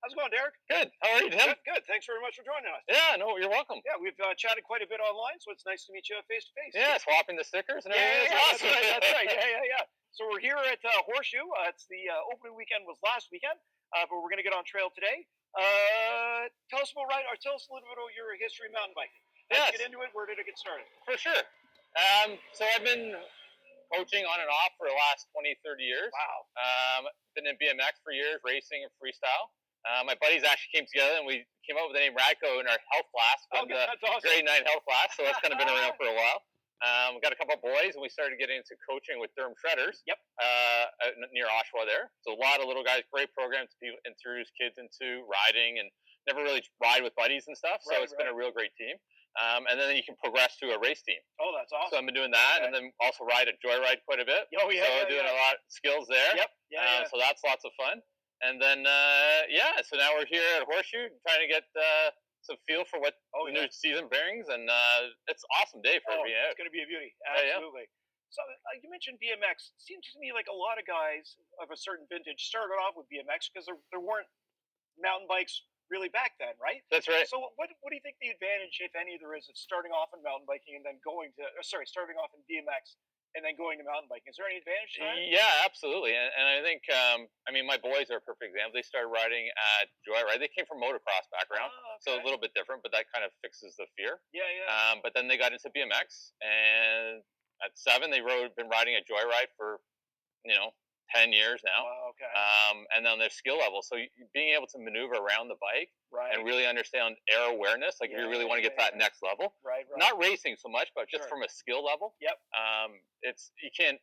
How's it going, Derek? Good. How are you, Tim? Good, good. Thanks very much for joining us. Yeah, no, you're welcome. Yeah, we've chatted quite a bit online, so it's nice to meet you face to face. Yeah, swapping the stickers and Yeah, everything. yeah, It's yeah. That's awesome. right. That's right. Yeah, yeah, yeah. So we're here at Horseshoe. It's the opening weekend was last weekend, but we're going to get on trail today. Tell us about tell us a little bit about your history of mountain biking. How'd you get Yes, into it? Where did it get started? for sure. So I've been coaching on and off for the last 20, 30 years. Wow. Been in BMX for years, racing and freestyle. My buddies actually came together and we came up with the name Radco in our health class, from Okay, the that's awesome. grade 9 health class. So that's kind of been around for a while. We got a couple of boys and we started getting into coaching with Durham Shredders. Yep. Near Oshawa there. So a lot of little guys, great program to introduce kids into riding and never really ride with buddies and stuff. So it's been a real great team. And then you can progress to a race team. Oh, that's awesome. So I've been doing that, and then also ride at Joyride quite a bit. Oh, yeah. So doing a lot of skills there. Yep. Yeah. So that's lots of fun. And then so now we're here at Horseshoe trying to get some feel for what the new season brings, and it's an awesome day for being out. It's going to be a beauty. Yeah. Absolutely. So you mentioned BMX. It seems to me like a lot of guys of a certain vintage started off with BMX because there weren't mountain bikes really back then, right? That's right. So what do you think the advantage, if any, there is of starting off in mountain biking and then starting off in BMX and then going to mountain biking? Is there any advantage to that? Yeah, absolutely. And I think, my boys are a perfect example. They started riding at Joyride. They came from motocross background, so a little bit different, but that kind of fixes the fear. Yeah, yeah. But then they got into BMX, and at 7, been riding at Joyride for, 10 years now. Wow, okay. And then their skill level. So being able to maneuver around the bike Right. and really understand air awareness, like if you really want to get to that next level. Right. Not racing so much, but just from a skill level. Yep. It's you can't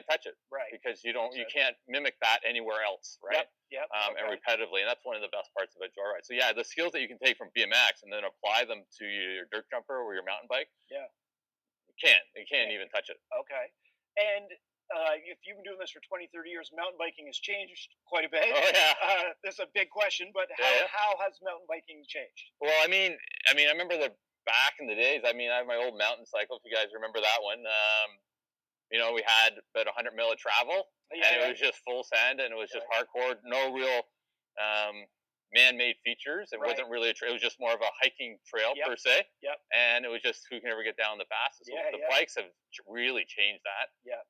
touch it. Right. Because you can't mimic that anywhere else, right? Yep. And repetitively, and that's one of the best parts of a joyride. So yeah, the skills that you can take from BMX and then apply them to your dirt jumper or your mountain bike. Yeah. You can't even touch it. Okay. And if you've been doing this for 20, 30 years, mountain biking has changed quite a bit. Oh yeah. This is a big question, but how has mountain biking changed? Well, I remember back in the days. I have my old mountain cycle. If you guys remember that one, we had about 100 mil of travel, and it was just full sand, and it was just hardcore. No real man-made features. It wasn't really it was just more of a hiking trail per se. Yep. And it was just who can ever get down the fastest. So the bikes have really changed that. Yeah.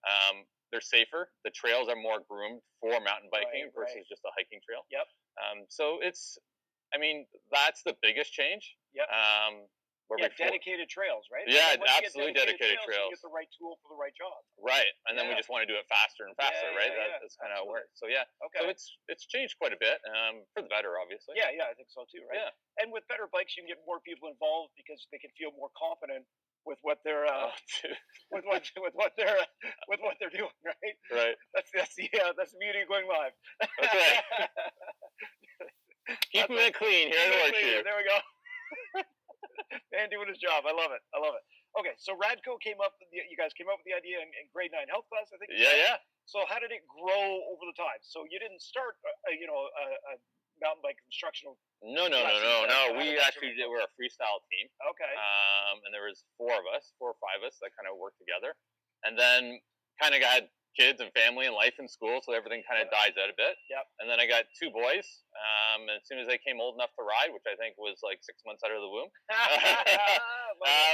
They're safer. The trails are more groomed for mountain biking versus just a hiking trail. Yep. So that's the biggest change. Yep. Dedicated trails, right? Yeah, absolutely dedicated trails. You get the right tool for the right job. Right, and then we just want to do it faster and faster, right? That's kind of how it works. So yeah, okay. So it's changed quite a bit, for the better, obviously. Yeah, I think so too, right? Yeah. And with better bikes, you can get more people involved because they can feel more confident with what they're with what they're doing, right? Right. That's the beauty of going live. That's right. Keeping it clean here at Horseshoe. There we go. Man doing his job. I love it. Okay, so Radco you guys came up with the idea in grade 9 health class, I think. Yeah. So how did it grow over the time? So you didn't start, a mountain bike instructional. No. We actually we're a freestyle team. Okay. And there was 4 or 5 of us that kind of worked together, and then kind of got kids and family and life in school, so everything kind of dies out a bit. Yep. And then I got 2 boys. And as soon as they came old enough to ride, which I think was like 6 months out of the womb,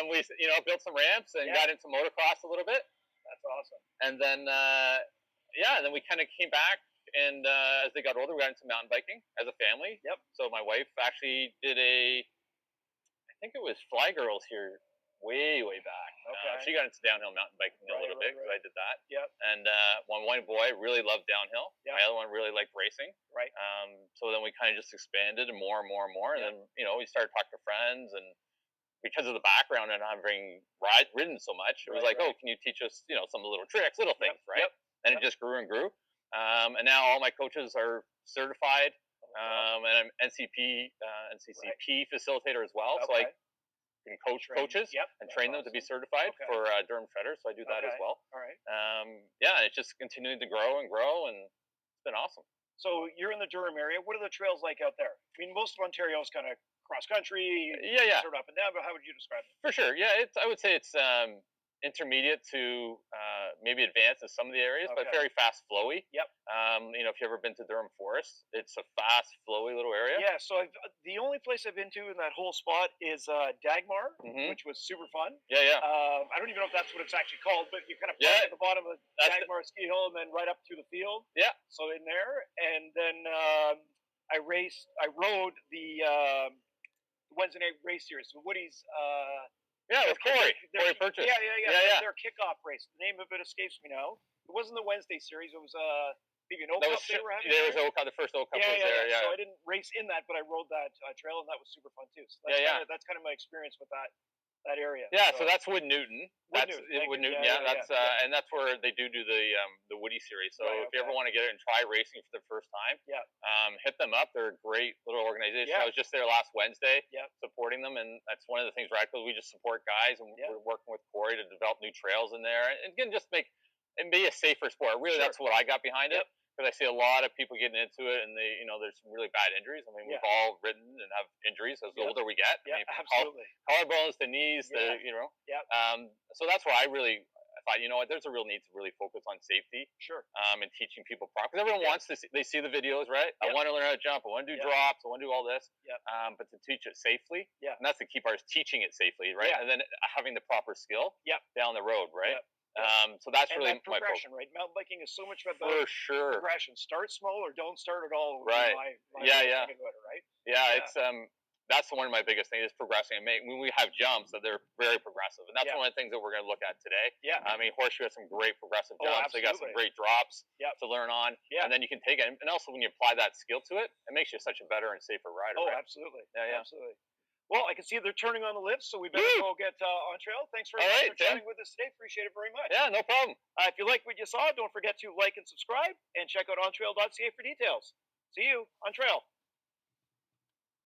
we built some ramps and got into motocross a little bit. That's awesome. And then then we kind of came back, and as they got older, we got into mountain biking as a family. Yep. So my wife actually did I think it was Fly Girls here way back. Okay. She got into downhill mountain biking a little bit because I did that. Yep. And one boy really loved downhill. Yep. My other one really liked racing. Right. So then we kind of just expanded and more. And then we started talking to friends, and because of the background and having ridden so much, it was like, oh, can you teach us some of the little tricks, little things, right? Yep. And it just grew and grew. And now all my coaches are certified. And I'm NCCP facilitator as well. Okay. So I can coach coaches and train them to be certified for Durham Shredders. So I do that as well. All right. It's just continuing to grow, and it's been awesome. So you're in the Durham area. What are the trails like out there? Most of Ontario is kind of cross country. Yeah. Sort of up and down. But how would you describe it? For sure. Yeah. I would say it's intermediate to maybe advanced in some of the areas, but Okay. very fast flowy. Yep. If you ever been to Durham Forest, it's a fast flowy little area. Yeah, so the only place I've been to in that whole spot is Dagmar, Mhm. which was super fun. Yeah. I don't even know if that's what it's actually called, but you kind of Yeah, park at the bottom of that's Dagmar ski hill and then right up through the field. Yeah. So in there, and then I rode the Wednesday night race series, the Woody's. Yeah, with Corey. Corey Purchase. Yeah. Their kickoff race. The name of it escapes me now. It wasn't the Wednesday series. It was maybe an Oak Cup they were having. There was Oak Cup. The first Oak Cup was there. Yeah. So I didn't race in that, but I rode that trail, and that was super fun too. So that's kind of my experience with that area. Yeah, so that's Wood Newton. Wood Newton. Yeah, and that's where they do the Woody series. So if you ever want to get it and try racing for the first time, hit them up. They're a great little organization. Yeah. I was just there last Wednesday, Yeah. supporting them, and that's one of the things, right? Because we just support guys, and we're working with Corey to develop new trails in there, and again, just make it be a safer sport. Really, that's what I got behind it. Because I see a lot of people getting into it, and there's some really bad injuries. I mean, we've all ridden and have injuries as the older we get. Yeah, I mean, absolutely. Collarbones, the knees, Yeah. So that's why I thought, there's a real need to really focus on safety. Sure. And teaching people properly. Because everyone wants to they see the videos, right? I want to learn how to jump. I want to do drops. I want to do all this. Yeah. But to teach it safely. Yeah. And that's the key part, is teaching it safely, right? Yeah. And then having the proper skill. Down the road, right? Yeah. So that's and really that progression, right? Mountain biking is so much about for sure progression. Start small or don't start at all. Right. My Yeah. About it, right? Yeah, it's that's one of my biggest things, is progressing. When we have jumps, that they're very progressive, and that's one of the things that we're going to look at today. Yeah. I mean, Horseshoe has some great progressive jumps. They got some great drops to learn on. Yeah. And then you can take it, and also when you apply that skill to it, it makes you such a better and safer rider. Oh, right? Absolutely. Yeah. Absolutely. Well, I can see they're turning on the lifts, so we better go get ONTrail. Thanks very much for chatting with us today. Appreciate it very much. Yeah, no problem. If you like what you saw, don't forget to like and subscribe, and check out ontrail.ca for details. See you on trail.